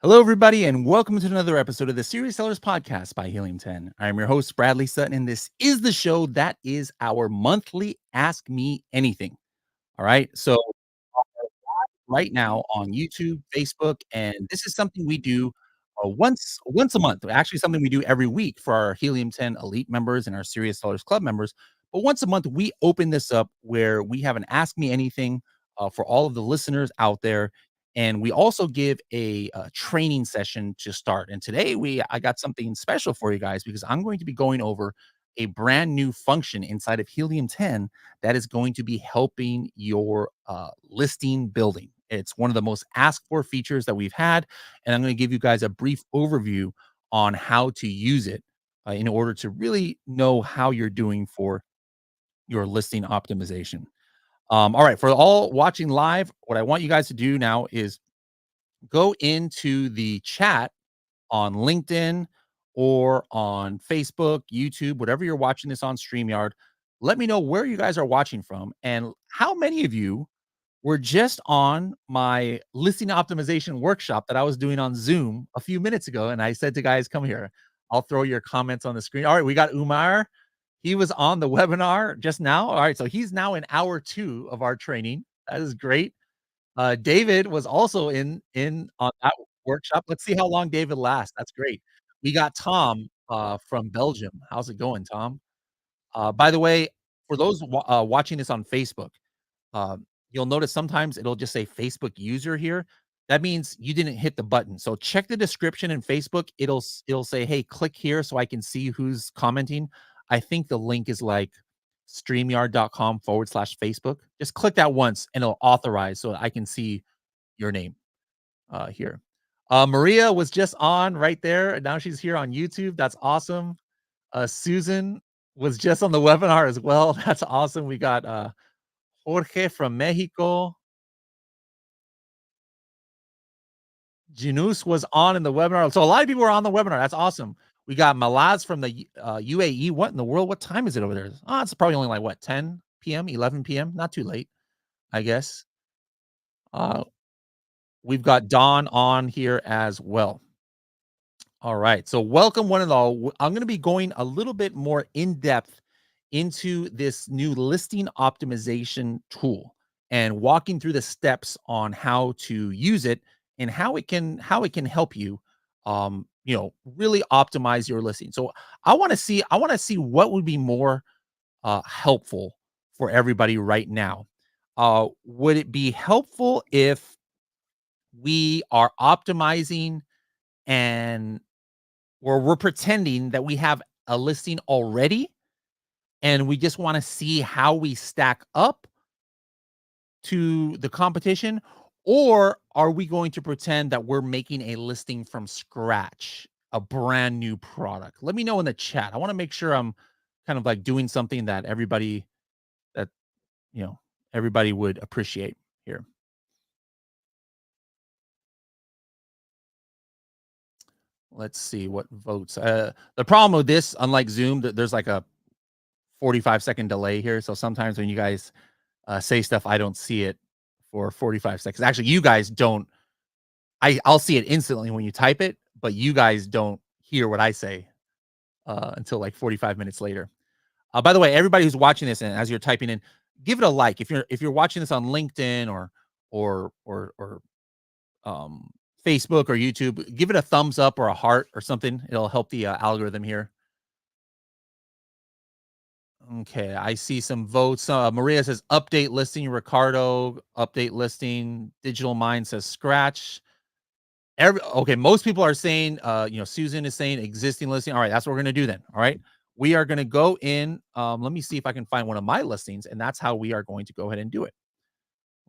Hello, everybody, and welcome to another episode of the Serious Sellers Podcast by Helium 10. I am your host, Bradley Sutton, and this is the show that is our monthly Ask Me Anything. All right. So, right now on YouTube, Facebook, and this is something we do once a month. Actually, something we do every week for our Helium 10 Elite members and our Serious Sellers Club members. But once a month, we open this up where we have an Ask Me Anything for all of the listeners out there. And we also give a training session to start. And today I got something special for you guys because I'm going to be going over a brand new function inside of Helium 10 that is going to be helping your listing building. It's one of the most asked for features that we've had, and I'm going to give you guys a brief overview on how to use it in order to really know how you're doing for your listing optimization. All right, for all watching live, what I want you guys to do now is go into the chat on LinkedIn or on Facebook, YouTube, whatever you're watching this on StreamYard. Let me know where you guys are watching from and how many of you were just on my listing optimization workshop that I was doing on Zoom a few minutes ago. And I said to guys, come here. I'll throw your comments on the screen. All right, we got Umar. He was on the webinar just now. All right, so he's now in hour 2 of our training. That is great. David was also in on that workshop. Let's see how long David lasts. That's great. We got Tom from Belgium. How's it going, Tom? By the way, for those watching this on Facebook, you'll notice sometimes it'll just say Facebook user here. That means you didn't hit the button. So check the description in Facebook. It'll say, hey, click here so I can see who's commenting. I think the link is like streamyard.com/Facebook. Just click that once and it'll authorize so I can see your name here. Maria was just on right there. And now she's here on YouTube. That's awesome. Susan was just on the webinar as well. That's awesome. We got Jorge from Mexico. Janus was on in the webinar. So a lot of people are on the webinar. That's awesome. We got Malaz from the UAE. What in the world? What time is it over there? Oh, it's probably only like what, 10 p.m., 11 p.m. Not too late, I guess. Uh, we've got Dawn on here as well. All right. So welcome one and all. I'm going to be going a little bit more in depth into this new listing optimization tool and walking through the steps on how to use it and how it can help you really optimize your listing. So I want to see what would be more helpful for everybody right now. Would it be helpful if we are optimizing and where we're pretending that we have a listing already and we just want to see how we stack up to the competition? Or are we going to pretend that we're making a listing from scratch, a brand new product? Let me know in the chat. I want to make sure I'm kind of like doing something that that, you know, everybody would appreciate here. Let's see what votes. The problem with this, unlike Zoom, there's like a 45-second delay here. So sometimes when you guys say stuff, I don't see it for 45 seconds. Actually, you guys don't. I'll see it instantly when you type it, but you guys don't hear what I say until like 45 minutes later. By the way, everybody who's watching this and as you're typing in, give it a like. If you're watching this on LinkedIn or um, Facebook or YouTube, give it a thumbs up or a heart or something. It'll help the algorithm here. Okay, I see some votes. Maria says update listing. Ricardo update listing. Digital Mind says scratch. Okay, most people are saying, Susan is saying existing listing. All right, that's what we're gonna do then. All right, we are gonna go in. Let me see if I can find one of my listings, and that's how we are going to go ahead and do it.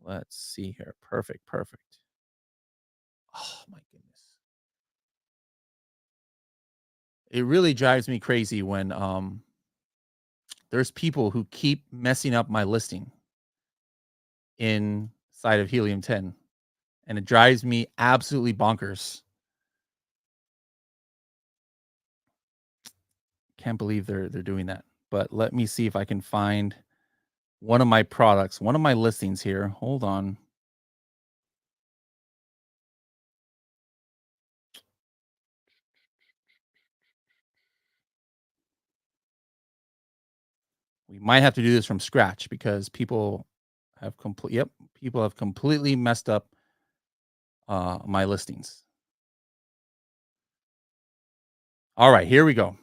Let's see here. Perfect, perfect. Oh my goodness, it really drives me crazy when there's people who keep messing up my listing inside of Helium 10, and it drives me absolutely bonkers. Can't believe they're doing that. But let me see if I can find one of my products, one of my listings here. Hold on. We might have to do this from scratch because people have completely messed up my listings. All right, here we go.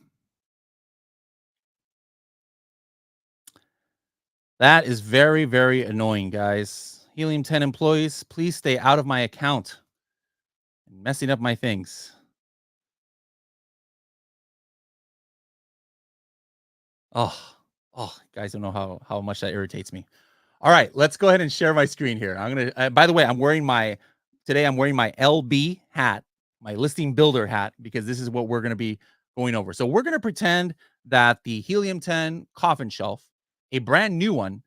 That is very, very annoying, guys. Helium 10 employees, please stay out of my account and messing up my things. Oh, oh, guys don't know how much that irritates me. All right, let's go ahead and share my screen here. I'm gonna. By the way, I'm wearing my LB hat, my listing builder hat, because this is what we're gonna be going over. So we're gonna pretend that the Helium 10 coffin shelf, a brand new one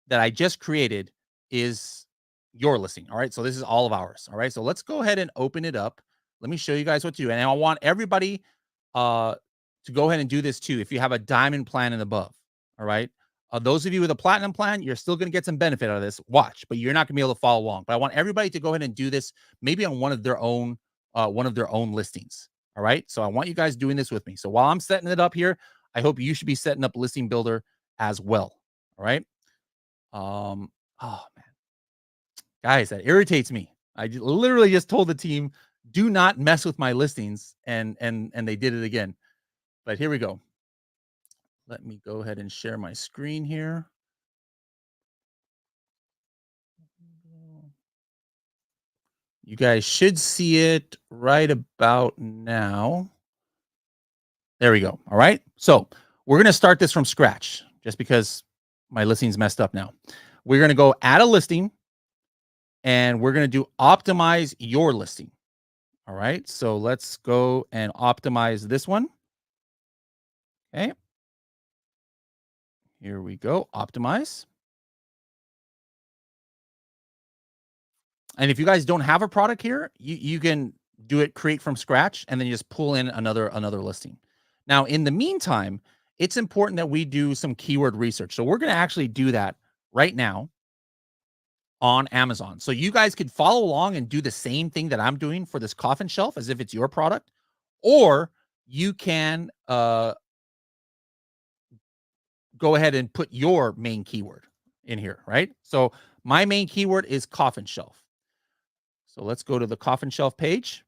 that I just created, is your listing. All right, so this is all of ours. All right, so let's go ahead and open it up. Let me show you guys what to do, and I want everybody uh, to go ahead and do this too. If you have a diamond plan and above, all right. Those of you with a platinum plan, you're still going to get some benefit out of this. Watch, but you're not going to be able to follow along. But I want everybody to go ahead and do this, maybe on one of their own listings. All right. So I want you guys doing this with me. So while I'm setting it up here, I hope you should be setting up Listing Builder as well. All right. Oh man, guys, that irritates me. Literally just told the team, do not mess with my listings, and they did it again. But here we go. Let me go ahead and share my screen here. You guys should see it right about now. There we go. All right. So we're going to start this from scratch just because my listing's messed up now. We're going to go add a listing and we're going to do optimize your listing. All right. So let's go and optimize this one. Okay. Here we go. Optimize. And if you guys don't have a product here, you can do it, create from scratch, and then you just pull in another listing. Now, in the meantime, it's important that we do some keyword research. So we're going to actually do that right now on Amazon. So you guys could follow along and do the same thing that I'm doing for this coffin shelf as if it's your product, or you can go ahead and put your main keyword in here, right? So my main keyword is coffin shelf. So let's go to the coffin shelf page.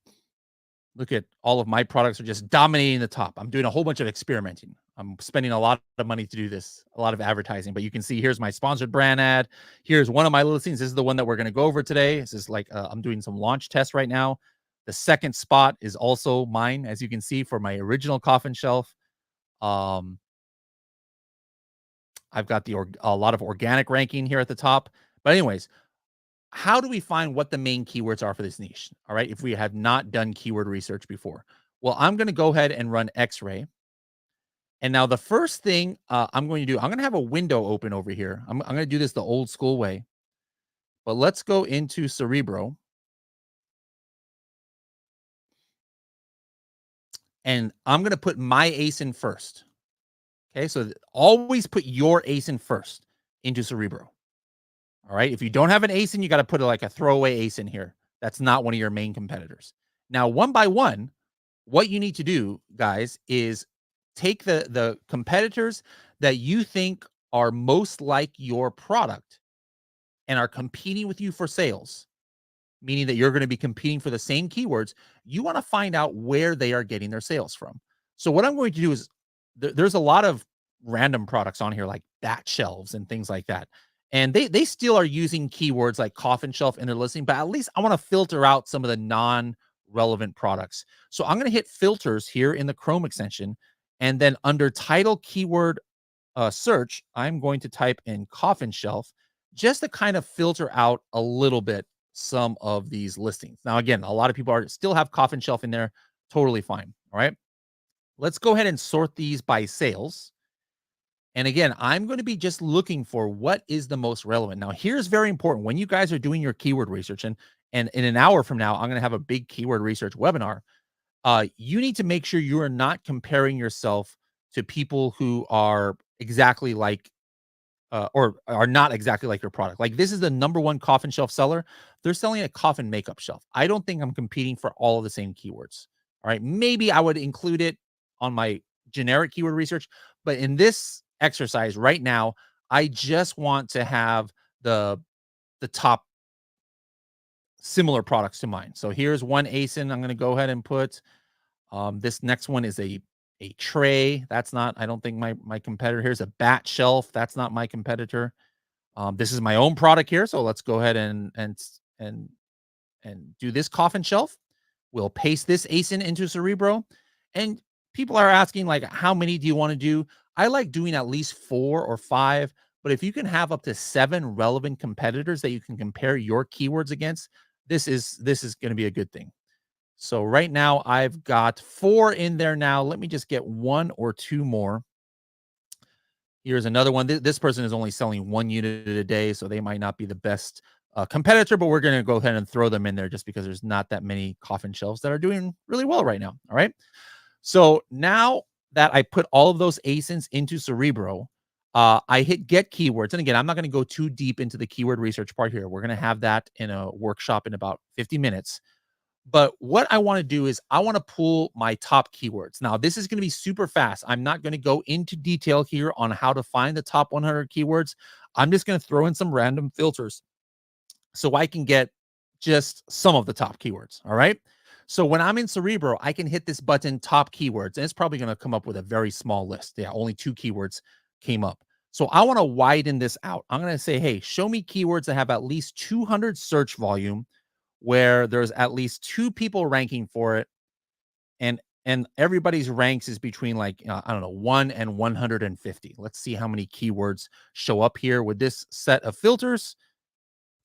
Look at all of my products are just dominating the top. I'm doing a whole bunch of experimenting. I'm spending a lot of money to do this, a lot of advertising, but you can see here's my sponsored brand ad. Here's one of my listings. This is the one that we're going to go over today. This is like, I'm doing some launch tests right now. The second spot is also mine, as you can see, for my original coffin shelf. I've got a lot of organic ranking here at the top. But anyways, how do we find what the main keywords are for this niche? All right. If we have not done keyword research before, well, I'm going to go ahead and run X-ray. And now the first thing I'm going to do, I'm going to have a window open over here. I'm going to do this the old school way, but let's go into Cerebro. And I'm going to put my ASIN first. Okay. So always put your ASIN first into Cerebro. All right. If you don't have an ASIN, you got to put like a throwaway ASIN here. That's not one of your main competitors. Now, one by one, what you need to do, guys, is take the competitors that you think are most like your product and are competing with you for sales, meaning that you're going to be competing for the same keywords. You want to find out where they are getting their sales from. So what I'm going to do is there's a lot of random products on here like bat shelves and things like that. And they still are using keywords like coffin shelf in their listing, but at least I want to filter out some of the non-relevant products. So I'm going to hit filters here in the Chrome extension. And then under title keyword search, I'm going to type in coffin shelf just to kind of filter out a little bit some of these listings. Now, again, a lot of people still have coffin shelf in there. Totally fine. All right. Let's go ahead and sort these by sales. And again, I'm going to be just looking for what is the most relevant. Now, here's very important. When you guys are doing your keyword research, and in an hour from now, I'm going to have a big keyword research webinar. You need to make sure you are not comparing yourself to people who are exactly like, or are not exactly like your product. Like this is the #1 coffin shelf seller. They're selling a coffin makeup shelf. I don't think I'm competing for all of the same keywords. All right. Maybe I would include it on my generic keyword research, but in this exercise right now. I just want to have the top similar products to mine. So here's one ASIN I'm going to go ahead and put. This next one is a tray. That's not, I don't think my competitor. Here's a bat shelf. That's not my competitor. This is my own product here. So let's go ahead and do this coffin shelf. We'll paste this ASIN into Cerebro. And people are asking, like, how many do you want to do? I like doing at least 4 or 5. But if you can have up to 7 relevant competitors that you can compare your keywords against, this is going to be a good thing. So right now I've got 4 in there now. Let me just get 1 or 2 more. Here's another one. This person is only selling 1 unit a day, so they might not be the best competitor, but we're going to go ahead and throw them in there just because there's not that many coffin shelves that are doing really well right now. All right. So now that I put all of those ASINs into Cerebro, I hit get keywords. And again, I'm not going to go too deep into the keyword research part here. We're going to have that in a workshop in about 50 minutes. But what I want to do is I want to pull my top keywords. Now, this is going to be super fast. I'm not going to go into detail here on how to find the top 100 keywords. I'm just going to throw in some random filters so I can get just some of the top keywords. All right. So when I'm in Cerebro, I can hit this button, top keywords, and it's probably going to come up with a very small list. Yeah, only 2 keywords came up. So I want to widen this out. I'm going to say, hey, show me keywords that have at least 200 search volume, where there's at least 2 people ranking for it, and everybody's ranks is between, like, I don't know, 1 and 150. Let's see how many keywords show up here with this set of filters.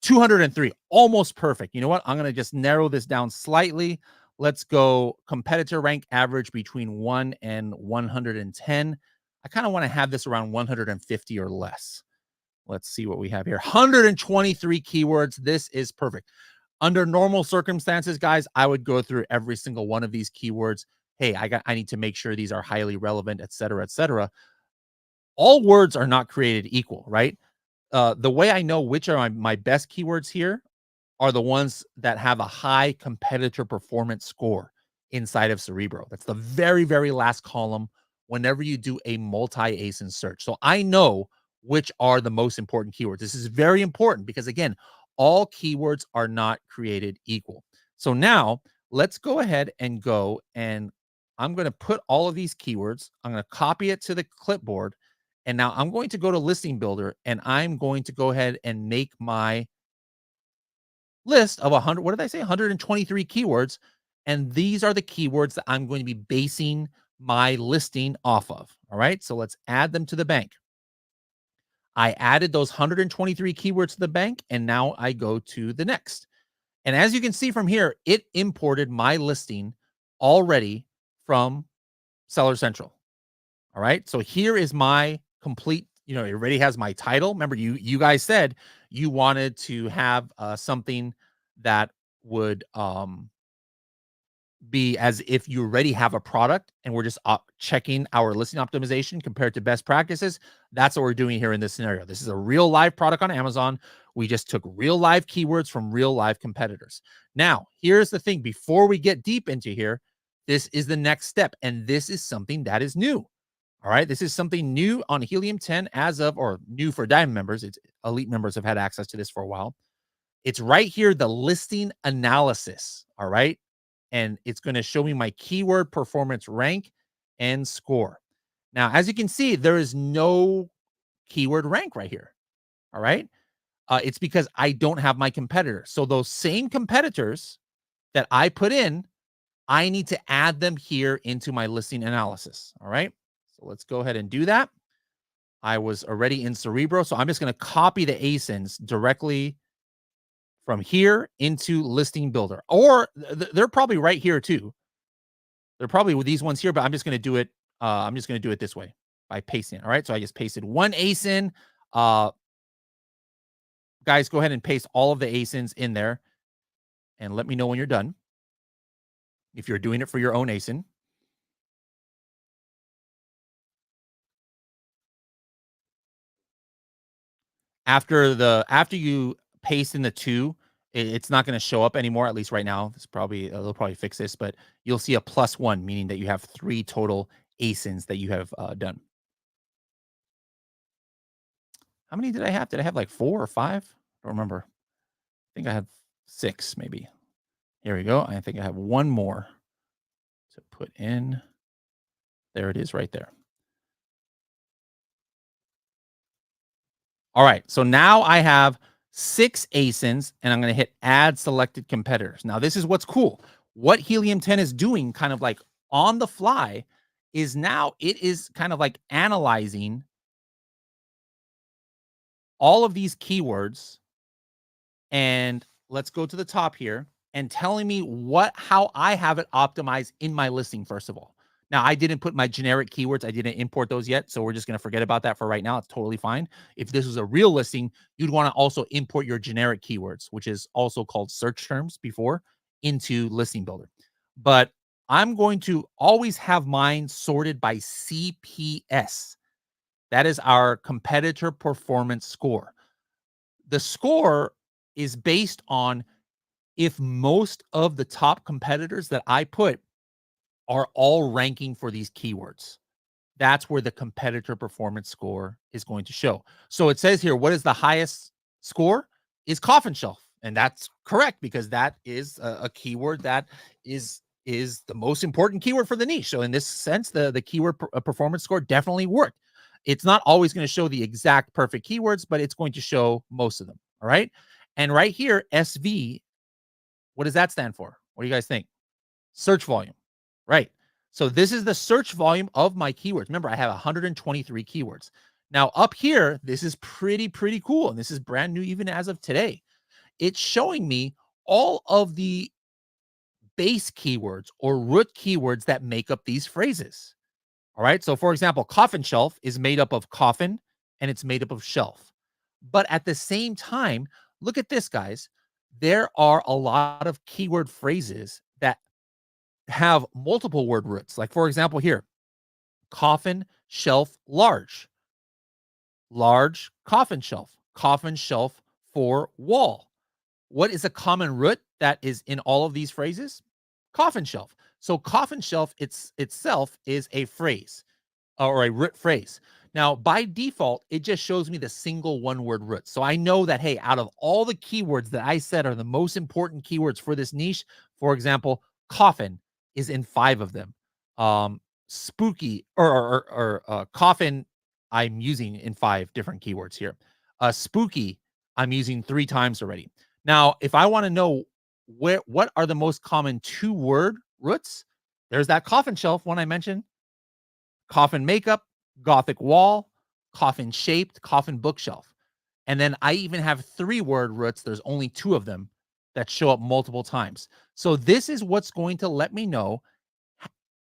203, almost perfect. You know what? I'm going to just narrow this down slightly. Let's go competitor rank average between 1 and 110. I kind of want to have this around 150 or less. Let's see what we have here. 123 keywords. This is perfect. Under normal circumstances, guys, I would go through every single one of these keywords. Hey, I need to make sure these are highly relevant, et cetera, et cetera. All words are not created equal, right? The way I know which are my best keywords here are the ones that have a high competitor performance score inside of Cerebro. That's the very, very last column whenever you do a multi-ASIN search. So I know which are the most important keywords. This is very important because, again, all keywords are not created equal. So now let's go ahead and I'm going to put all of these keywords. I'm going to copy it to the clipboard. And now I'm going to go to Listing Builder, and I'm going to go ahead and make my list of 100, what did I say? 123 keywords. And these are the keywords that I'm going to be basing my listing off of. All right. So let's add them to the bank. I added those 123 keywords to the bank, and now I go to the next. And as you can see from here, it imported my listing already from Seller Central. All right. So here is my complete, it already has my title. Remember, you guys said you wanted to have something that would be as if you already have a product, and we're just checking our listing optimization compared to best practices. That's what we're doing here in this scenario. This is a real live product on Amazon. We just took real live keywords from real live competitors. Now, here's the thing. Before we get deep into here, this is the next step, and this is something that is new. All right. This is something new on Helium 10 or new for Diamond members. It's elite members have had access to this for a while. It's right here, the listing analysis. All right. And it's going to show me my keyword performance rank and score. Now, as you can see, there is no keyword rank right here. All right. It's because I don't have my competitor. So those same competitors that I put in, I need to add them here into my listing analysis. All right. So let's go ahead and do that. I was already in Cerebro, so I'm just going to copy the ASINs directly from here into Listing Builder. Or they're probably right here too. They're probably with these ones here, but I'm just going to do it. I'm just going to do it this way by pasting. All right. So I just pasted one ASIN. Guys, go ahead and paste all of the ASINs in there and let me know when you're done, if you're doing it for your own ASIN. After you paste in the 2, it's not going to show up anymore. At least right now, they'll probably fix this, but you'll see a +1, meaning that you have 3 total ASINs that you have done. How many did I have? Did I have like 4 or 5? I don't remember. I think I had 6 maybe. Here we go. I think I have one more to put in. There it is right there. All right. So now I have 6 ASINs and I'm going to hit add selected competitors. Now, this is what's cool. What Helium 10 is doing kind of like on the fly is now it is kind of like analyzing all of these keywords, and let's go to the top here and telling me how I have it optimized in my listing first of all. Now, I didn't put my generic keywords. I didn't import those yet, so we're just going to forget about that for right now. It's totally fine. If this was a real listing, you'd want to also import your generic keywords, which is also called search terms before, into Listing Builder. But I'm going to always have mine sorted by CPS. That is our competitor performance score. The score is based on if most of the top competitors that I put are all ranking for these keywords. That's where the competitor performance score is going to show. So it says here, what is the highest score? Is coffin shelf. And that's correct because that is a keyword that is the most important keyword for the niche. So in this sense, the keyword performance score definitely worked. It's not always going to show the exact perfect keywords, but it's going to show most of them. All right. And right here, SV, what does that stand for? What do you guys think? Search volume. Right. So this is the search volume of my keywords. Remember, I have 123 keywords. Now up here, this is pretty cool. And this is brand new even as of today. It's showing me all of the base keywords or root keywords that make up these phrases. All right. So for example, coffin shelf is made up of coffin and it's made up of shelf. But at the same time, look at this, guys. There are a lot of keyword phrases that have multiple word roots. Like, for example, here, coffin, shelf, large, large, coffin shelf for wall. What is a common root that is in all of these phrases? Coffin shelf. So coffin shelf itself is a phrase or a root phrase. Now, by default, it just shows me the single one word root. So I know that, hey, out of all the keywords that I said are the most important keywords for this niche, for example, coffin is in 5 of them. Spooky or coffin, I'm using in 5 different keywords here. Spooky, I'm using 3 times already. Now, if I want to know what are the most common 2-word roots, there's that coffin shelf one I mentioned. Coffin makeup, Gothic wall, coffin shaped, coffin bookshelf. And then I even have 3-word roots. There's only 2 of them that show up multiple times. So this is what's going to let me know,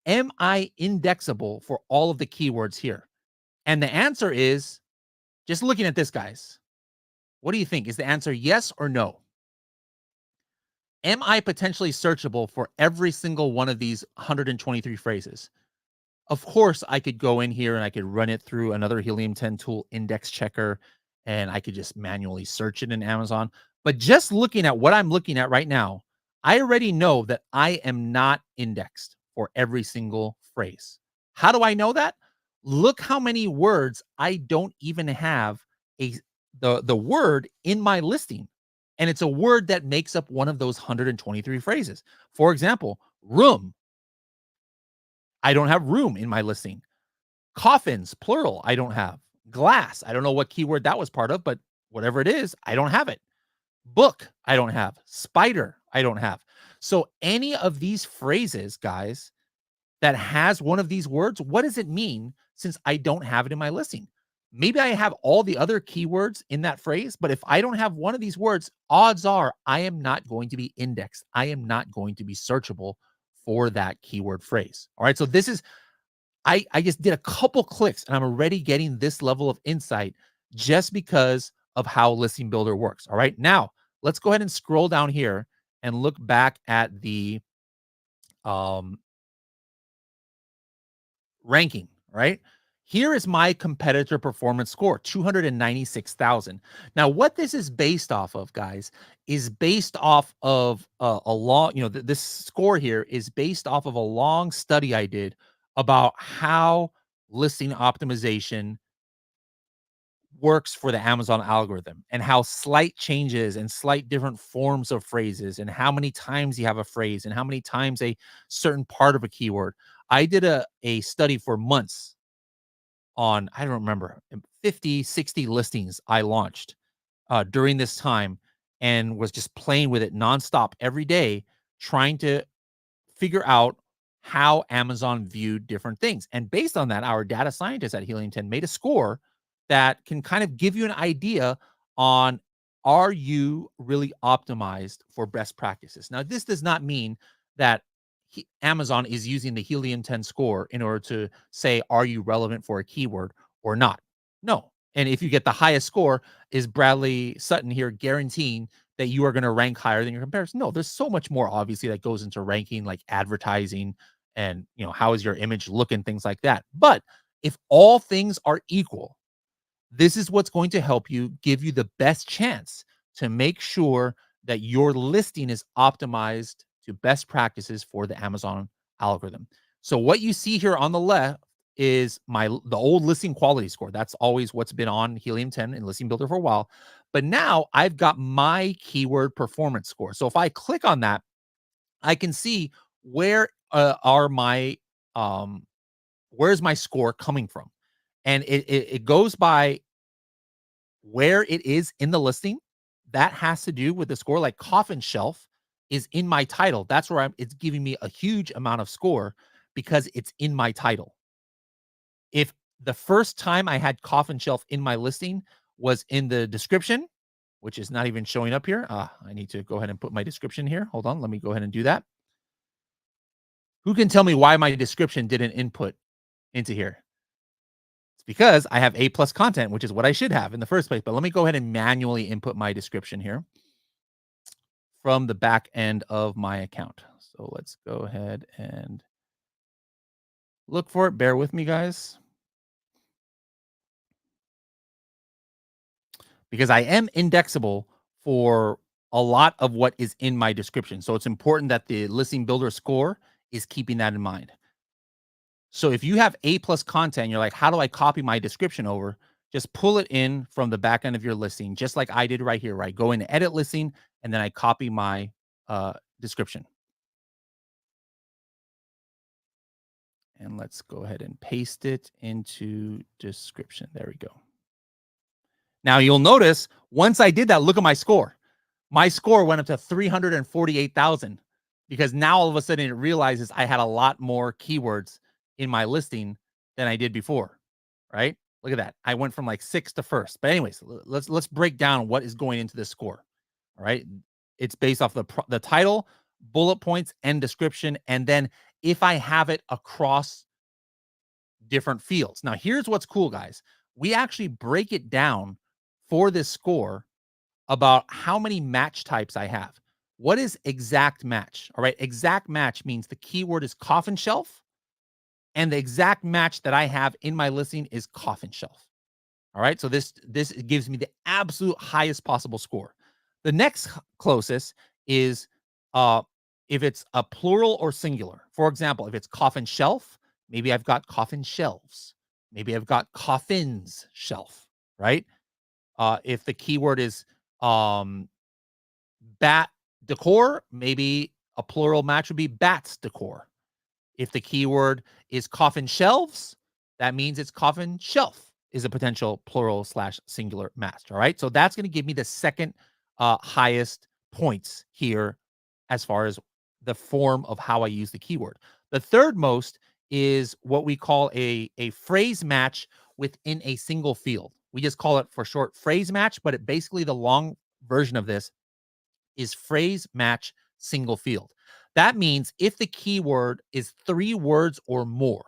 am I indexable for all of the keywords here? And the answer is, just looking at this, guys, what do you think? Is the answer yes or no? Am I potentially searchable for every single one of these 123 phrases? Of course, I could go in here and I could run it through another Helium 10 tool index checker, and I could just manually search it in Amazon. But just looking at what I'm looking at right now, I already know that I am not indexed for every single phrase. How do I know that? Look how many words I don't even have a the word in my listing. And it's a word that makes up one of those 123 phrases. For example, room. I don't have room in my listing. Coffins, plural, I don't have. Glass, I don't know what keyword that was part of, but whatever it is, I don't have it. Book, I don't have. Spider, I don't have. So any of these phrases, guys, that has one of these words, what does it mean since I don't have it in my listing? Maybe I have all the other keywords in that phrase, but if I don't have one of these words, odds are I am not going to be indexed. I am not going to be searchable for that keyword phrase. All right. So this is, I just did a couple clicks and I'm already getting this level of insight just because of how Listing Builder works. All right. Now let's go ahead and scroll down here and look back at the um, ranking, right? Here is my competitor performance score, 296,000. Now, what this is based off of, guys, is based off of a long, this score here is based off of a long study I did about how listing optimization works for the Amazon algorithm and how slight changes and slight different forms of phrases and how many times you have a phrase and how many times a certain part of a keyword. I did a study for months on, I don't remember, 50, 60 listings I launched during this time and was just playing with it nonstop every day, trying to figure out how Amazon viewed different things. And based on that, our data scientists at Helium 10 made a score that can kind of give you an idea on, are you really optimized for best practices? Now, this does not mean that Amazon is using the Helium 10 score in order to say, are you relevant for a keyword or not? No. And if you get the highest score, is Bradley Sutton here guaranteeing that you are going to rank higher than your comparison? No, there's so much more obviously that goes into ranking, like advertising and, how is your image looking, things like that. But if all things are equal, this is what's going to help you, give you the best chance to make sure that your listing is optimized to best practices for the Amazon algorithm. So what you see here on the left is the old listing quality score. That's always what's been on Helium 10 and Listing Builder for a while. But now I've got my keyword performance score. So if I click on that, I can see where are my where's my score coming from, and it goes by where it is in the listing. That has to do with the score. Like coffin shelf is in my title. That's where it's giving me a huge amount of score because it's in my title. If the first time I had coffin shelf in my listing was in the description, which is not even showing up here. I need to go ahead and put my description here. Hold on. Let me go ahead and do that. Who can tell me why my description didn't input into here? It's because I have A+ content, which is what I should have in the first place. But let me go ahead and manually input my description here from the back end of my account. So let's go ahead and look for it. Bear with me, guys, because I am indexable for a lot of what is in my description. So it's important that the listing builder score is keeping that in mind. So if you have A+ content, you're like, how do I copy my description over? Just pull it in from the back end of your listing, just like I did right here, right? Go into edit listing, and then I copy my description. And let's go ahead and paste it into description. There we go. Now you'll notice once I did that, look at my score. My score went up to 348,000 because now all of a sudden it realizes I had a lot more keywords in my listing than I did before, right? Look at that. I went from like 6th to 1st. But anyways, let's break down what is going into this score. All right? It's based off the title, bullet points, and description, and then if I have it across different fields. Now, here's what's cool, guys. We actually break it down for this score about how many match types I have. What is exact match? All right. Exact match means the keyword is coffin shelf, and the exact match that I have in my listing is coffin shelf. All right. So this gives me the absolute highest possible score. The next closest is if it's a plural or singular. For example, if it's coffin shelf, maybe I've got coffin shelves. Maybe I've got coffins shelf, right? If the keyword is bat decor, maybe a plural match would be bats decor. If the keyword is coffin shelves, that means it's coffin shelf is a potential plural / singular match. All right. So that's going to give me the second highest points here as far as the form of how I use the keyword. The third most is what we call a phrase match within a single field. We just call it for short phrase match, but basically the long version of this is phrase match single field. That means if the keyword is 3 words or more,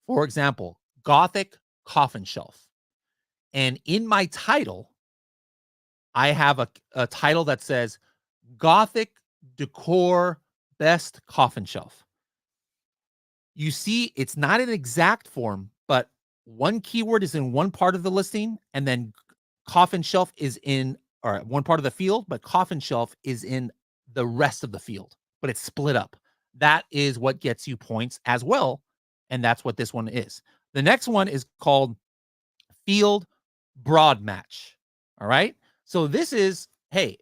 for example, Gothic coffin shelf, and in my title, I have a title that says Gothic decor best coffin shelf. You see, it's not an exact form, but one keyword is in one part of the listing, and then coffin shelf is in one part of the field, but coffin shelf is in the rest of the field, but it's split up. That is what gets you points as well, and that's what this one is. The next one is called field broad match. All right. So this is, hey,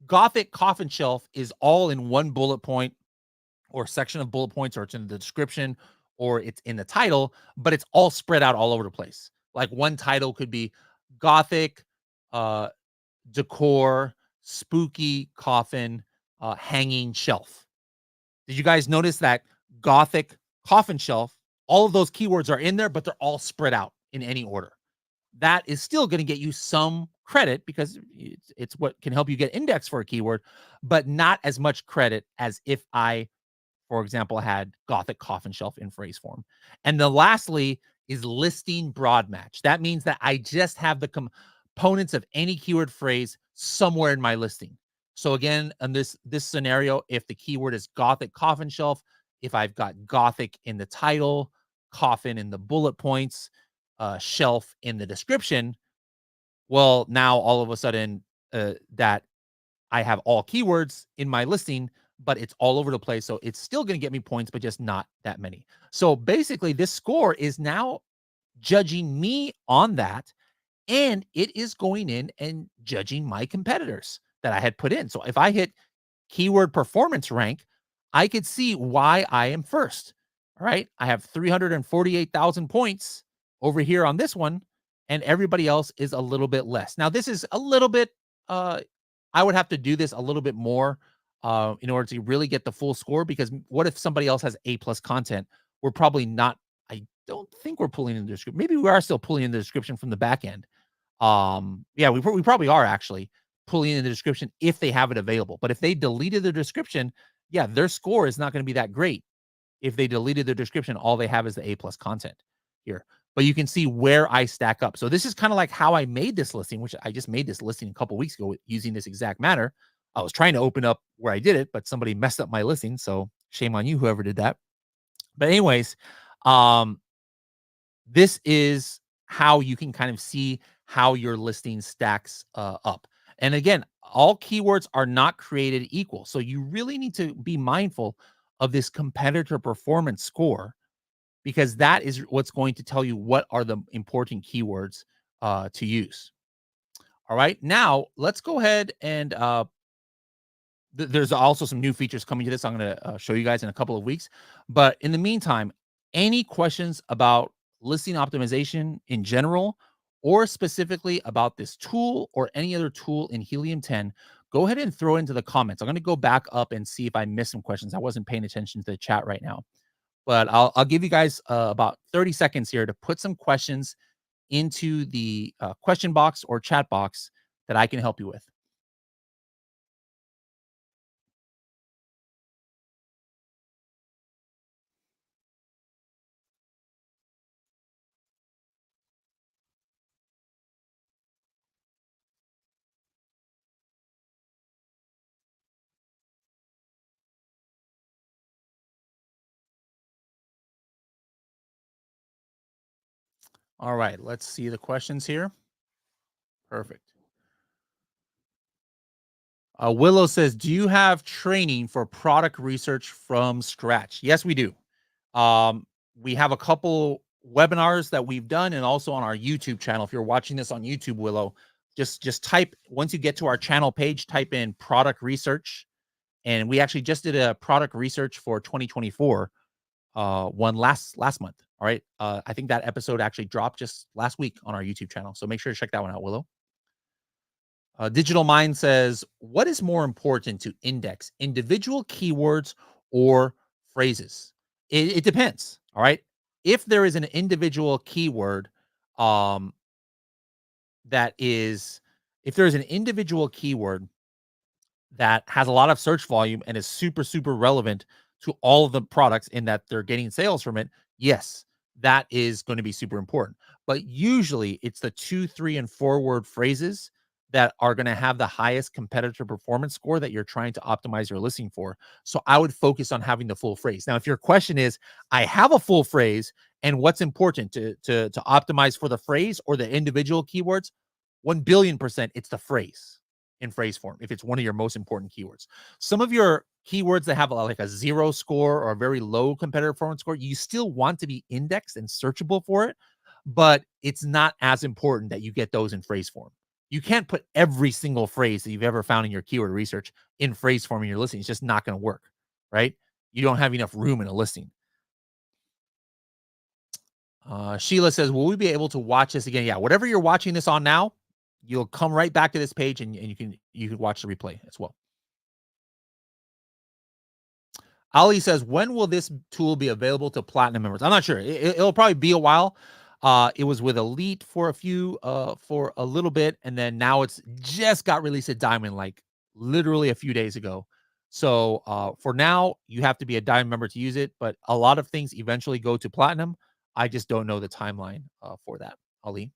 Gothic coffin shelf is all in one bullet point or section of bullet points, or it's in the description, or it's in the title, but it's all spread out all over the place. Like one title could be Gothic uh, decor, spooky coffin, hanging shelf. Did you guys notice that Gothic coffin shelf? All of those keywords are in there, but they're all spread out in any order. That is still going to get you some credit because it's what can help you get index for a keyword, but not as much credit as if I, for example, had Gothic coffin shelf in phrase form. And then lastly is listing broad match. That means that I just have the components of any keyword phrase somewhere in my listing. So again, in this scenario, if the keyword is Gothic coffin shelf, if I've got Gothic in the title, coffin in the bullet points, shelf in the description, well, now all of a sudden that I have all keywords in my listing, but it's all over the place. So it's still going to get me points, but just not that many. So basically, this score is now judging me on that, and it is going in and judging my competitors that I had put in. So if I hit keyword performance rank, I could see why I am first. All right. I have 348,000 points over here on this one, and everybody else is a little bit less. Now, this is a little bit, I would have to do this a little bit more in order to really get the full score, because what if somebody else has A plus content? We're probably not, I don't think we're pulling in the description. Maybe we are still pulling in the description from the back end. Yeah, we probably are actually pulling in the description if they have it available. But if they deleted the description, yeah, their score is not going to be that great. If they deleted the description, all they have is the A plus content here. But you can see where I stack up. So this is kind of like how I made this listing, which I just made this listing a couple weeks ago using this exact matter. I was trying to open up where I did it, but somebody messed up my listing. So shame on you, whoever did that. But anyways, um, this is how you can kind of see how your listing stacks up. And again, all keywords are not created equal. So you really need to be mindful of this competitor performance score, because that is what's going to tell you what are the important keywords to use. All right. Now let's go ahead and there's also some new features coming to this. I'm going to show you guys in a couple of weeks. But in the meantime, any questions about listing optimization in general, or specifically about this tool or any other tool in Helium 10, go ahead and throw into the comments. I'm going to go back up and see if I missed some questions. I wasn't paying attention to the chat right now, but I'll give you guys about 30 seconds here to put some questions into the question box or chat box that I can help you with. All right, let's see the questions here. Perfect. Willow says, do you have training for product research from scratch? Yes, we do. Um, we have a couple webinars that we've done, and also on our YouTube channel. If you're watching this on YouTube, Willow, just type, once you get to our channel page, type in product research. And we actually just did a product research for 2024 one last month. All right. I think that episode actually dropped just last week on our YouTube channel. So make sure to check that one out, Willow. Digital Mind says, what is more important to index, individual keywords or phrases? It depends. All right. If there is an individual keyword, um, that is, if there is an individual keyword that has a lot of search volume and is super, super relevant to all of the products in that they're getting sales from it, yes, that is going to be super important. But usually it's the 2, 3, and 4 word phrases that are going to have the highest competitor performance score that you're trying to optimize your listing for. So I would focus on having the full phrase. Now, if your question is, I have a full phrase, and what's important to optimize for the phrase or the individual keywords, 1,000,000,000%, it's the phrase in phrase form if it's one of your most important keywords. Some of your keywords that have like a 0 score or a very low competitive performance score, you still want to be indexed and searchable for it, but it's not as important that you get those in phrase form. You can't put every single phrase that you've ever found in your keyword research in phrase form in your listing. It's just not going to work, right? You don't have enough room in a listing. Sheila says, "Will we be able to watch this again?" Yeah, whatever you're watching this on now, you'll come right back to this page and you can watch the replay as well. Ali says, "When will this tool be available to platinum members?" I'm not sure. It'll probably be a while. It was with Elite for a little bit, and then now it's just got released at Diamond, like literally a few days ago. So for now, you have to be a Diamond member to use it, but a lot of things eventually go to platinum. I just don't know the timeline for that, Ali.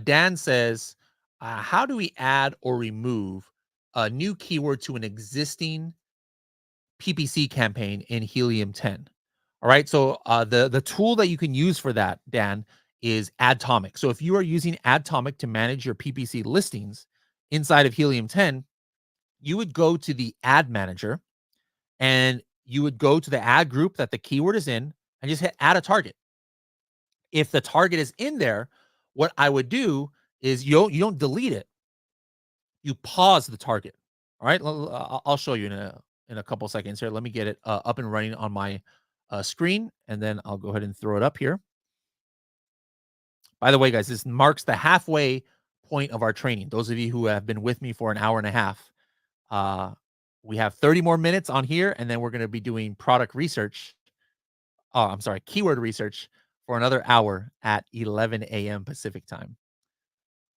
Dan says, "How do we add or remove a new keyword to an existing PPC campaign in Helium 10?" All right. So the tool that you can use for that, Dan, is Adtomic. So if you are using Adtomic to manage your PPC listings inside of Helium 10, you would go to the ad manager and you would go to the ad group that the keyword is in and just hit add a target. If the target is in there, what I would do is you don't delete it. You pause the target. All right. I'll show you in a couple seconds here. Let me get it up and running on my screen, and then I'll go ahead and throw it up here. By the way, guys, this marks the halfway point of our training. Those of you who have been with me for an hour and a half, uh, we have 30 more minutes on here, and then we're going to be doing product research. Oh, I'm sorry, keyword research for another hour at 11 a.m. Pacific time.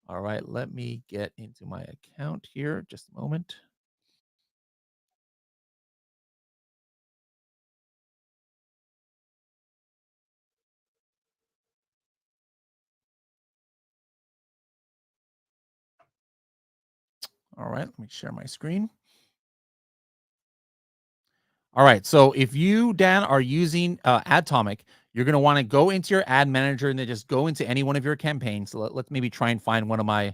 All right, let me get into my account here. Just a moment. All right, let me share my screen. All right. So if you, Dan, are using Adtomic, you're going to want to go into your ad manager and then just go into any one of your campaigns. So let's maybe try and find one of my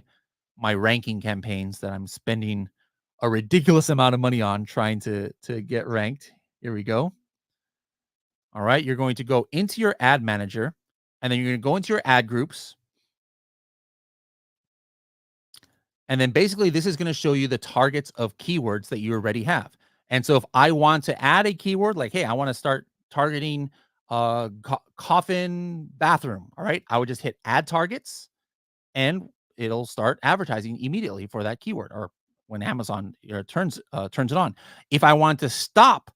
ranking campaigns that I'm spending a ridiculous amount of money on trying to get ranked. Here we go. All right. You're going to go into your ad manager and then you're going to go into your ad groups. And then basically, this is going to show you the targets of keywords that you already have. And so if I want to add a keyword, like, hey, I want to start targeting coffin bathroom. All right. I would just hit add targets and it'll start advertising immediately for that keyword or when Amazon turns it on. If I want to stop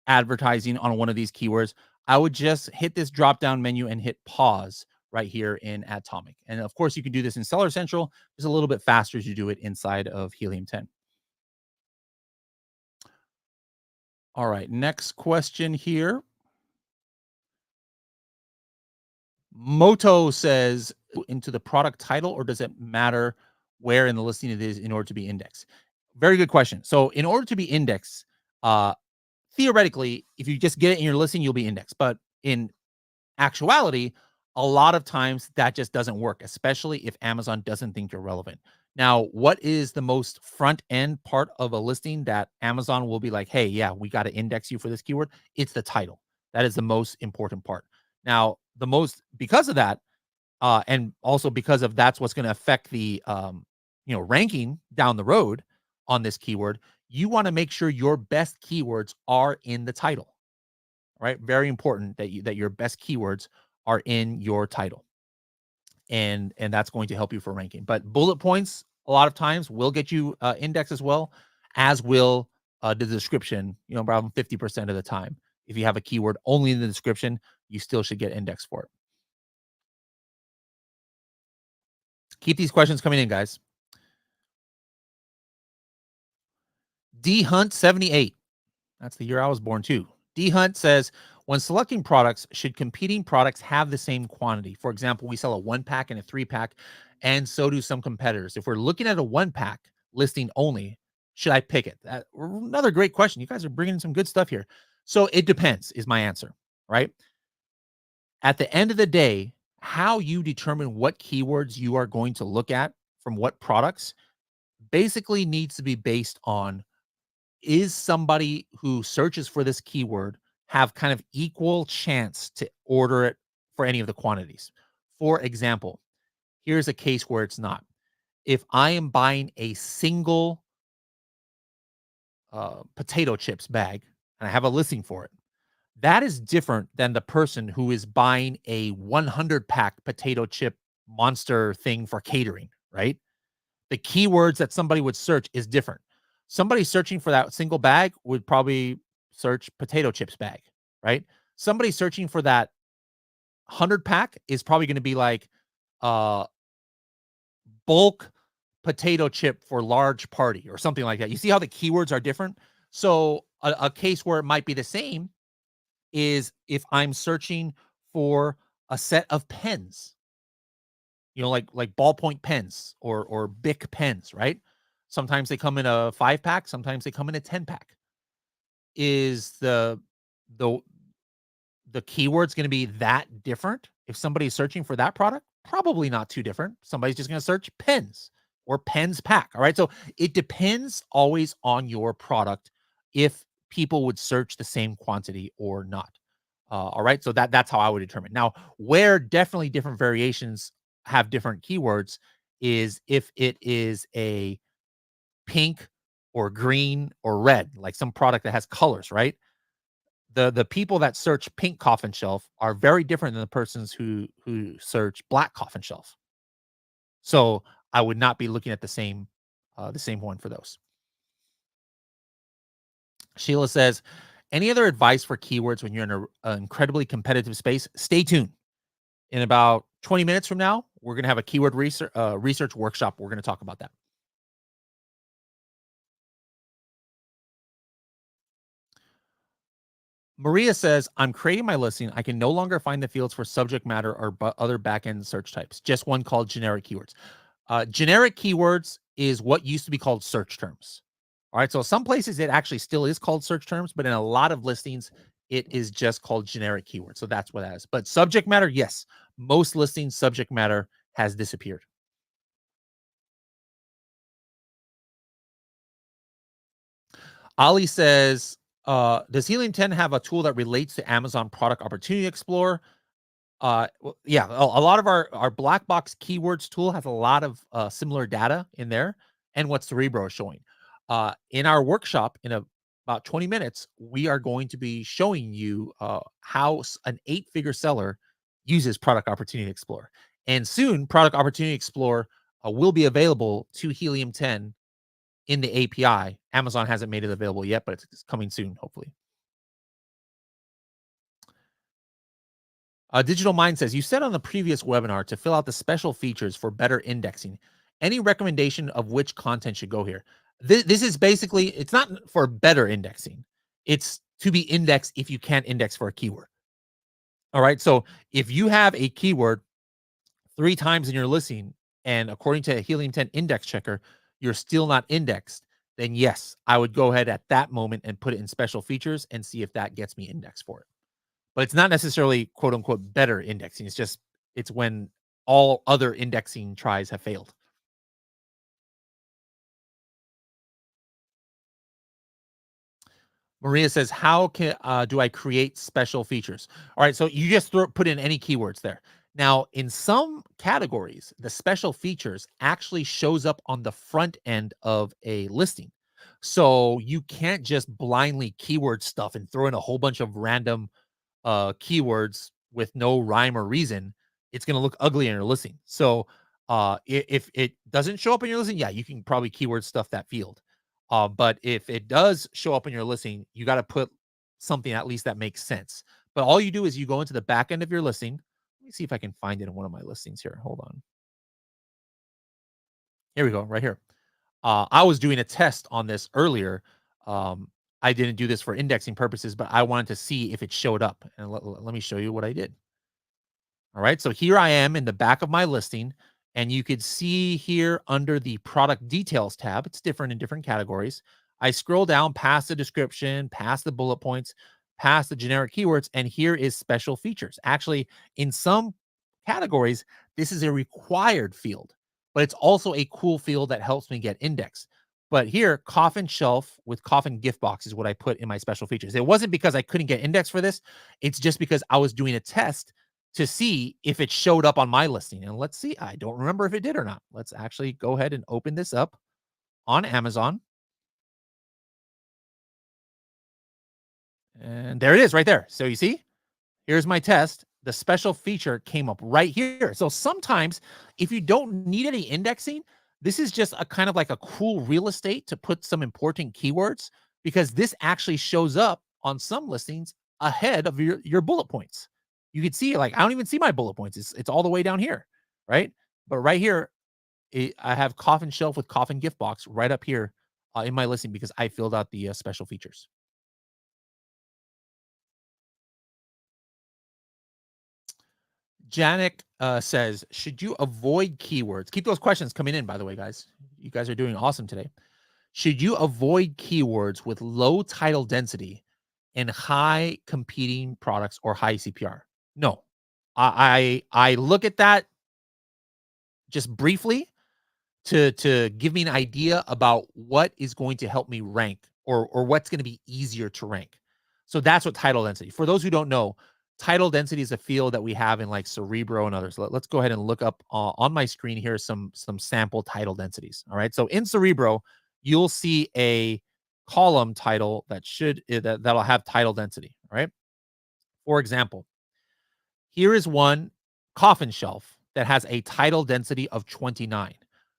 advertising on one of these keywords, I would just hit this drop down menu and hit pause right here in Atomic. And of course, you can do this in Seller Central. It's a little bit faster as you do it inside of Helium 10. All right, next question here. Moto says, into the product title, or does it matter where in the listing it is in order to be indexed? Very good question. So in order to be indexed, uh, theoretically, if you just get it in your listing, you'll be indexed. But in actuality, a lot of times that just doesn't work, especially if Amazon doesn't think you're relevant. Now, what is the most front end part of a listing that Amazon will be like, hey, yeah, we got to index you for this keyword? It's the title. That is the most important part. Now, because of that, and also because of that's what's going to affect the ranking down the road on this keyword, you want to make sure your best keywords are in the title. Right? Very important that your best keywords are in your title. And that's going to help you for ranking. But bullet points a lot of times will get you index as well, as will the description, around 50% of the time. If you have a keyword only in the description, you still should get index for it. Keep these questions coming in, guys. D Hunt 78. That's the year I was born too. D Hunt says, when selecting products, should competing products have the same quantity? For example, we sell a 1-pack and a 3-pack, and so do some competitors. If we're looking at a 1-pack listing only, should I pick it? Another great question. You guys are bringing some good stuff here. So it depends, is my answer, right? At the end of the day, how you determine what keywords you are going to look at from what products basically needs to be based on, is somebody who searches for this keyword have kind of equal chance to order it for any of the quantities. For example, here's a case where it's not. If I am buying a single potato chips bag and I have a listing for it, that is different than the person who is buying a 100 pack potato chip monster thing for catering, right? The keywords that somebody would search is different. Somebody searching for that single bag would probably search potato chips bag, right? Somebody searching for that 100 pack is probably going to be like uh bulk potato chip for large party or something like that. You see how the keywords are different? So a case where it might be the same is if I'm searching for a set of pens, like ballpoint pens or Bic pens, right? Sometimes they come in a 5 pack, sometimes they come in a 10 pack. Is the the keyword's going to be that different if somebody's searching for that product? Probably not too different. Somebody's just going to search pens or pens pack. All right. So it depends always on your product if people would search the same quantity or not. All right. So that's how I would determine. Now, where definitely different variations have different keywords is if it is a pink or green or red, like some product that has colors, right? The people that search pink coffin shelf are very different than the persons who search black coffin shelf. So I would not be looking at the same one for those. Sheila says, any other advice for keywords when you're in an incredibly competitive space? Stay tuned. In about 20 minutes from now, we're going to have a keyword research workshop. We're going to talk about that. Maria says, I'm creating my listing. I can no longer find the fields for subject matter or other backend search types. Just one called generic keywords. Generic keywords is what used to be called search terms. All right. So some places it actually still is called search terms, but in a lot of listings, it is just called generic keywords. So that's what that is. But subject matter, yes, most listings subject matter has disappeared. Ali says, does Helium 10 have a tool that relates to Amazon Product Opportunity Explorer? Well, yeah, a lot of our black box keywords tool has a lot of similar data in there, and what Cerebro is showing. In our workshop, in about 20 minutes, we are going to be showing you how an 8-figure seller uses Product Opportunity Explorer, and soon Product Opportunity Explorer will be available to Helium 10 in the API. Amazon hasn't made it available yet, but it's coming soon, hopefully. Digital Mind says, you said on the previous webinar to fill out the special features for better indexing. Any recommendation of which content should go here? This is basically, it's not for better indexing. It's to be indexed if you can't index for a keyword. All right. So if you have a keyword 3 times in your listing, and according to Helium 10 index checker, you're still not indexed, then yes, I would go ahead at that moment and put it in special features and see if that gets me indexed for it. But it's not necessarily quote unquote better indexing. It's when all other indexing tries have failed. Maria says, how can do I create special features? All right, so you just put in any keywords there. Now, in some categories, the special features actually shows up on the front end of a listing. So you can't just blindly keyword stuff and throw in a whole bunch of random keywords with no rhyme or reason. It's going to look ugly in your listing. So if it doesn't show up in your listing, yeah, you can probably keyword stuff that field. But if it does show up in your listing, you got to put something at least that makes sense. But all you do is you go into the back end of your listing. Let me see if I can find it in one of my listings here. Hold on. Here we go, right here. I was doing a test on this earlier. Um, I didn't do this for indexing purposes, but I wanted to see if it showed up. And let me show you what I did. All right. So here I am in the back of my listing, and you could see here under the product details tab, it's different in different categories. I scroll down past the description, past the bullet points, past the generic keywords, and here is special features. Actually, in some categories, this is a required field, but it's also a cool field that helps me get indexed. But here, coffin shelf with coffin gift box is what I put in my special features. It wasn't because I couldn't get indexed for this. It's just because I was doing a test to see if it showed up on my listing. And let's see. I don't remember if it did or not. Let's actually go ahead and open this up on Amazon. And there it is right there. So you see, here's my test. The special feature came up right here. So sometimes if you don't need any indexing, this is just a kind of like a cool real estate to put some important keywords, because this actually shows up on some listings ahead of your bullet points. You could see, like, I don't even see my bullet points. It's all the way down here, right? But right here, I have coffin shelf with coffin gift box right up here in my listing because I filled out the special features. Janik says, should you avoid keywords? Keep those questions coming in, by the way, guys. You guys are doing awesome today. Should you avoid keywords with low title density and high competing products or high CPR? No. I look at that just briefly to give me an idea about what is going to help me rank, or what's going to be easier to rank. So that's what title density. For those who don't know, title density is a field that we have in like Cerebro and others. Let's go ahead and look up on my screen here some sample title densities. All right. So in Cerebro, you'll see a column title that that'll have title density. All right. For example, here is one coffin shelf that has a title density of 29.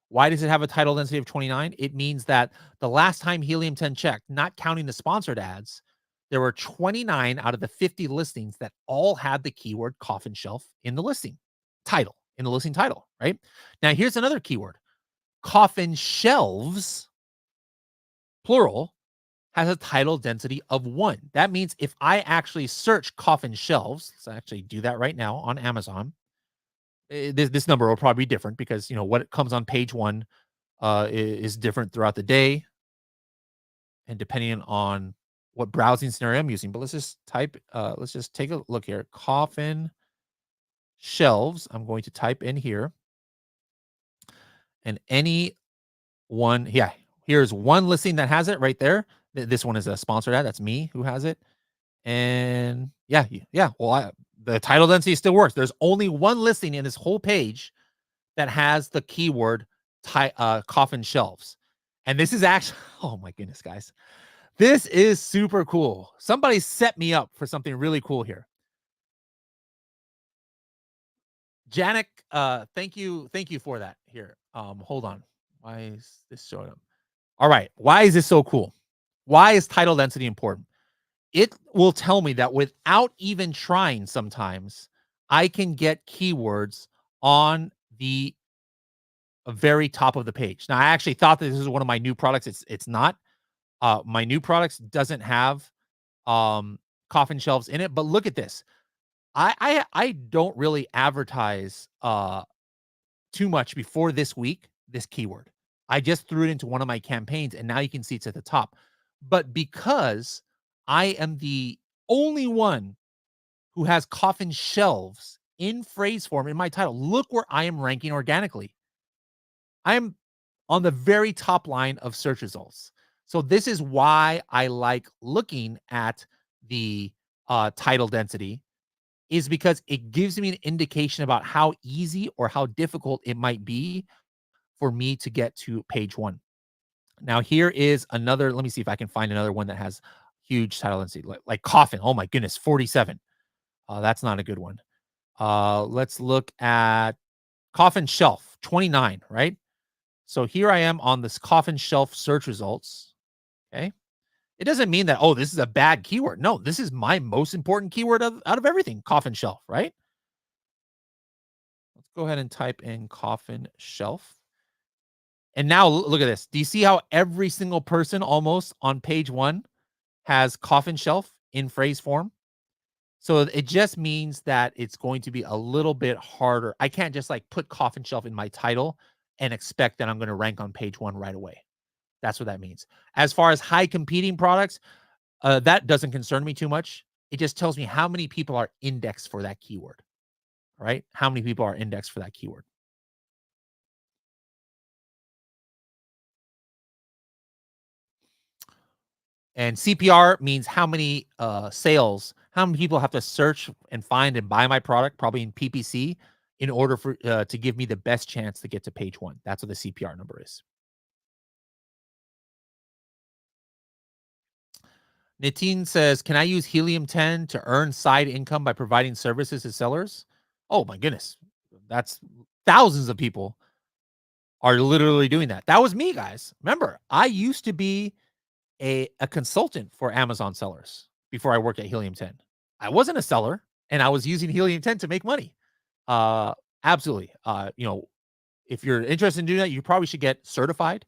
Why does it have a title density of 29? It means that the last time Helium 10 checked, not counting the sponsored ads, there were 29 out of the 50 listings that all had the keyword coffin shelf in the listing title, right? Now, here's another keyword: coffin shelves, plural, has a title density of 1. That means if I actually search coffin shelves, let's actually do that right now on Amazon. This number will probably be different because, what comes on page 1 is different throughout the day and depending on what browsing scenario I'm using. But let's just take a look here. Coffin shelves. I'm going to type in here, and any one, yeah, here's one listing that has it right there. This one is a sponsored ad. That's me who has it. And yeah. Well, the title density still works. There's only one listing in this whole page that has the keyword coffin shelves. And this is actually, oh my goodness, guys. This is super cool. Somebody set me up for something really cool here. Janik, thank you for that. Here, hold on. Why is this showing up? All right. Why is this so cool? Why is title density important? It will tell me that without even trying, sometimes I can get keywords on the very top of the page. Now, I actually thought that this is one of my new products. It's not. My new products doesn't have coffin shelves in it. But look at this. I don't really advertise too much before this week, this keyword. I just threw it into one of my campaigns, and now you can see it's at the top. But because I am the only one who has coffin shelves in phrase form in my title, look where I am ranking organically. I am on the very top line of search results. So this is why I like looking at the title density, is because it gives me an indication about how easy or how difficult it might be for me to get to page 1. Now, here is another. Let me see if I can find another one that has huge title density, like coffin. Oh my goodness, 47. That's not a good one. Let's look at coffin shelf, 29, right? So here I am on this coffin shelf search results. Okay. It doesn't mean that, oh, this is a bad keyword. No, this is my most important keyword out of everything, coffin shelf, right? Let's go ahead and type in coffin shelf. And now look at this. Do you see how every single person almost on page 1 has coffin shelf in phrase form? So it just means that it's going to be a little bit harder. I can't just like put coffin shelf in my title and expect that I'm going to rank on page 1 right away. That's what that means. As far as high competing products, that doesn't concern me too much. It just tells me how many people are indexed for that keyword, right? How many people are indexed for that keyword. And CPR means how many sales how many people have to search and find and buy my product, probably in PPC, in order for to give me the best chance to get to page one. That's what the CPR number is. Nitin says, "Can I use Helium 10 to earn side income by providing services to sellers?" Oh my goodness, that's thousands of people are literally doing that. That was me, guys. Remember, I used to be a consultant for Amazon sellers before I worked at Helium 10. I wasn't a seller, and I was using Helium 10 to make money. Uh, Absolutely. If you're interested in doing that, you probably should get certified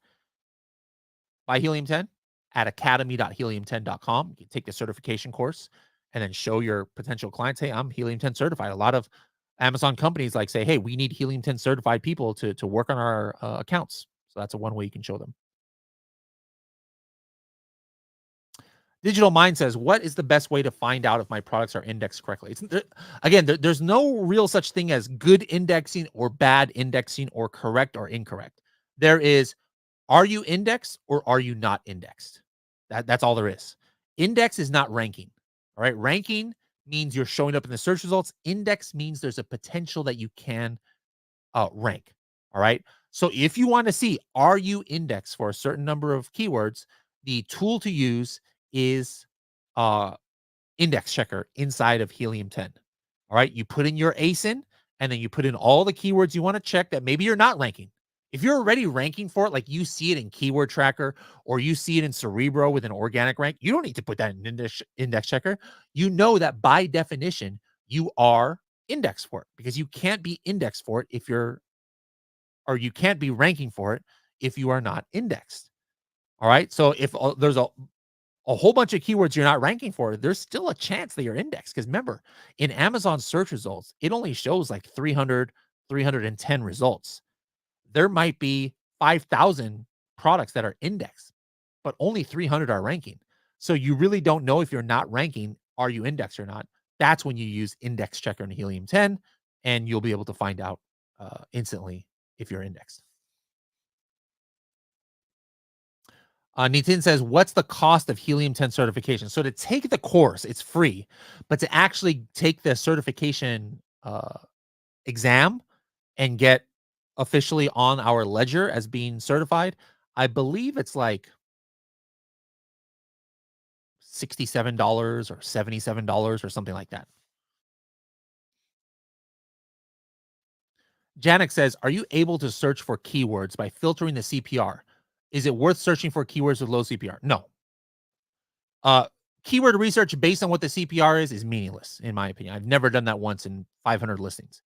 by Helium 10 at academy.helium10.com. You can take the certification course and then show your potential clients, hey, I'm Helium 10 certified. A lot of Amazon companies like say, hey, we need Helium 10 certified people to work on our accounts. So that's a one way you can show them. Digital Mind says, what is the best way to find out if my products are indexed correctly? There's no real such thing as good indexing or bad indexing or correct or incorrect. There is, are you indexed or are you not indexed? That's all there is. Index is not ranking. All right. Ranking means you're showing up in the search results. Index means there's a potential that you can rank. All right. So if you want to see, are you indexed for a certain number of keywords, the tool to use is uh, index checker inside of Helium 10. All right. You put in your ASIN and then you put in all the keywords you want to check that maybe you're not ranking. If you're already ranking for it, like you see it in Keyword Tracker or you see it in Cerebro with an organic rank, you don't need to put that in index checker. You know that by definition, you are indexed for it because you can't be indexed for it if you're, or you can't be ranking for it if you are not indexed. All right. So if there's a whole bunch of keywords you're not ranking for, there's still a chance that you're indexed. Because remember, in Amazon search results, it only shows like 300, 310 results. There might be 5,000 products that are indexed, but only 300 are ranking. So you really don't know if you're not ranking, are you indexed or not? That's when you use Index Checker in Helium 10, and you'll be able to find out instantly if you're indexed. Nitin says, what's the cost of Helium 10 certification? So to take the course, it's free, but to actually take the certification exam and get officially on our ledger as being certified, I believe it's like $67 or $77 or something like that. Janik says, are you able to search for keywords by filtering the CPR? Is it worth searching for keywords with low CPR? No. Uh, Keyword research based on what the CPR is meaningless, in my opinion. I've never done that once in 500 listings.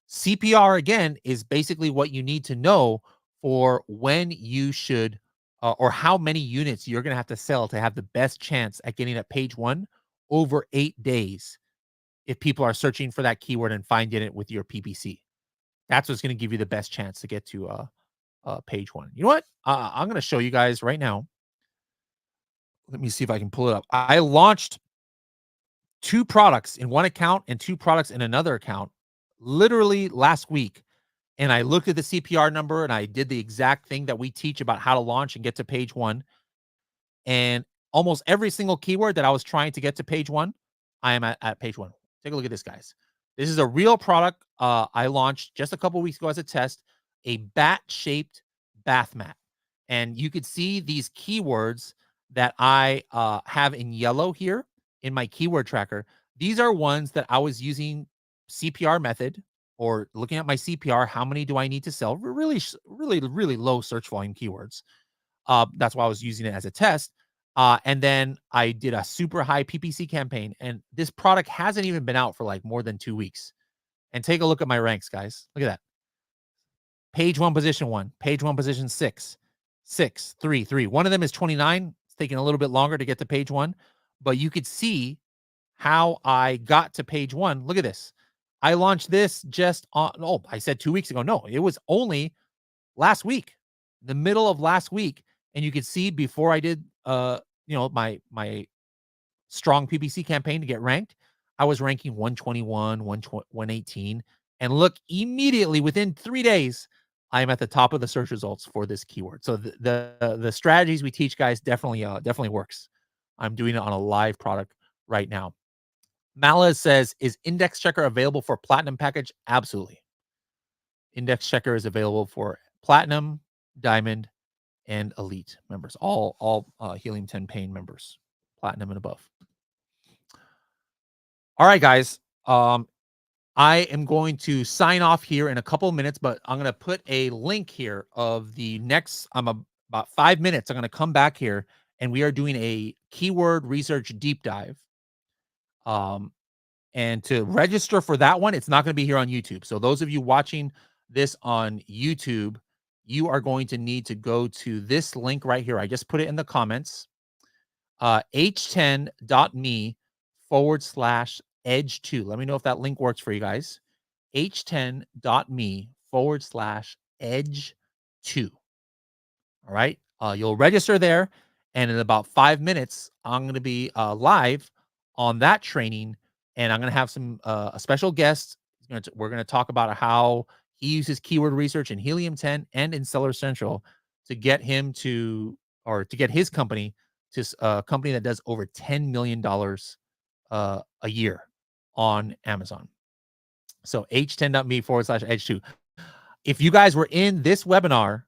CPR, again, is basically what you need to know for when you should or how many units you're going to have to sell to have the best chance at getting at page one over 8 days if people are searching for that keyword and finding it with your PPC. That's what's going to give you the best chance to get to page one. You know what? I'm going to show you guys right now. Let me see if I can pull it up. I launched 2 products in one account and 2 products in another account literally last week. And I looked at the CPR number and I did the exact thing that we teach about how to launch and get to page one. And almost every single keyword that I was trying to get to page one, I am at page one. Take a look at this, guys. This is a real product I launched just a couple weeks ago as a test, a bat-shaped bath mat. And you could see these keywords that I have in yellow here in my keyword tracker. These are ones that I was using CPR method or looking at my CPR. How many do I need to sell? Really, really low search volume keywords. That's why I was using it as a test. And then I did a super high PPC campaign, and this product hasn't even been out for like more than 2 weeks. And take a look at my ranks, guys. Look at that. Page one, position one. Page one, position six. 6, 3, 3. One of them is 29. It's taking a little bit longer to get to page one, but you could see how I got to page one. Look at this. I launched this just on, I said 2 weeks ago. No, it was only last week, the middle of last week. And you could see before I did, my strong PPC campaign to get ranked, I was ranking 121, 118. And look, immediately within 3 days, I am at the top of the search results for this keyword. So the strategies we teach, guys, definitely works. I'm doing it on a live product right now. Mala says, is Index Checker available for platinum package? Absolutely. Index Checker is available for platinum, diamond, and elite members. All Helium 10 paying members, platinum and above. All right, guys. I am going to sign off here in a couple of minutes, but I'm going to put a link here of the next. About 5 minutes. I'm going to come back here, and we are doing a keyword research deep dive. And to register for that one, it's not going to be here on YouTube. So those of you watching this on YouTube, you are going to need to go to this link right here. I just put it in the comments. h10.me/edge2. Let me know if that link works for you guys. h10.me/edge2. All right. You'll register there. And in about 5 minutes, I'm going to be live on that training. And I'm going to have some a special guest. We're going to talk about how he uses keyword research in Helium 10 and in Seller Central to get him to, or to get his company to a company that does over $10 million a year on Amazon. So h10.me/edge2. If you guys were in this webinar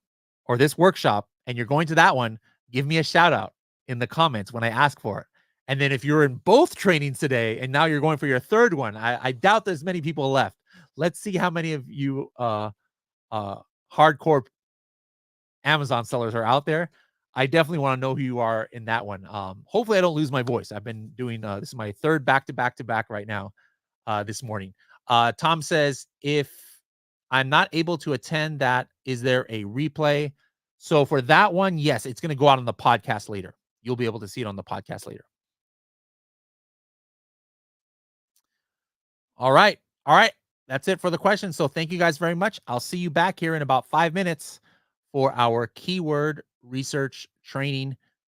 or this workshop and you're going to that one, give me a shout out in the comments when I ask for it. And then if you're in both trainings today and now you're going for your third one, I doubt there's many people left. Let's see how many of you hardcore Amazon sellers are out there. I definitely want to know who you are in that one. Hopefully I don't lose my voice. I've been doing this is my third back-to-back right now this morning. Tom says, if I'm not able to attend that, is there a replay? So for that one, yes, it's going to go out on the podcast later. You'll be able to see it on the podcast later. All right. All right. That's it for the questions. So thank you guys very much. I'll see you back here in about 5 minutes for our keyword research training.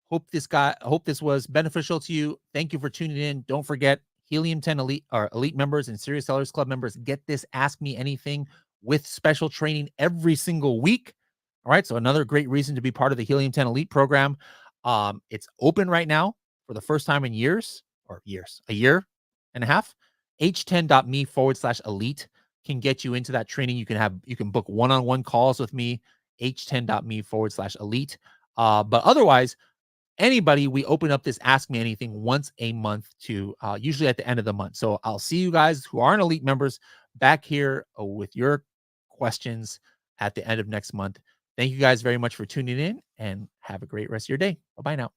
Hope this was beneficial to you. Thank you for tuning in. Don't forget, Helium 10 Elite or Elite members and Serious Sellers Club members get this Ask Me Anything with special training every single week. All right. So another great reason to be part of the Helium 10 Elite program. It's open right now for the first time in a year and a half. h10.me/elite can get you into that training. You can book one-on-one calls with me. h10.me/elite. But otherwise, anybody, we open up this Ask Me Anything once a month to usually at the end of the month. So I'll see you guys who aren't elite members back here with your questions at the end of next month. Thank you guys very much for tuning in and have a great rest of your day. Bye-bye now.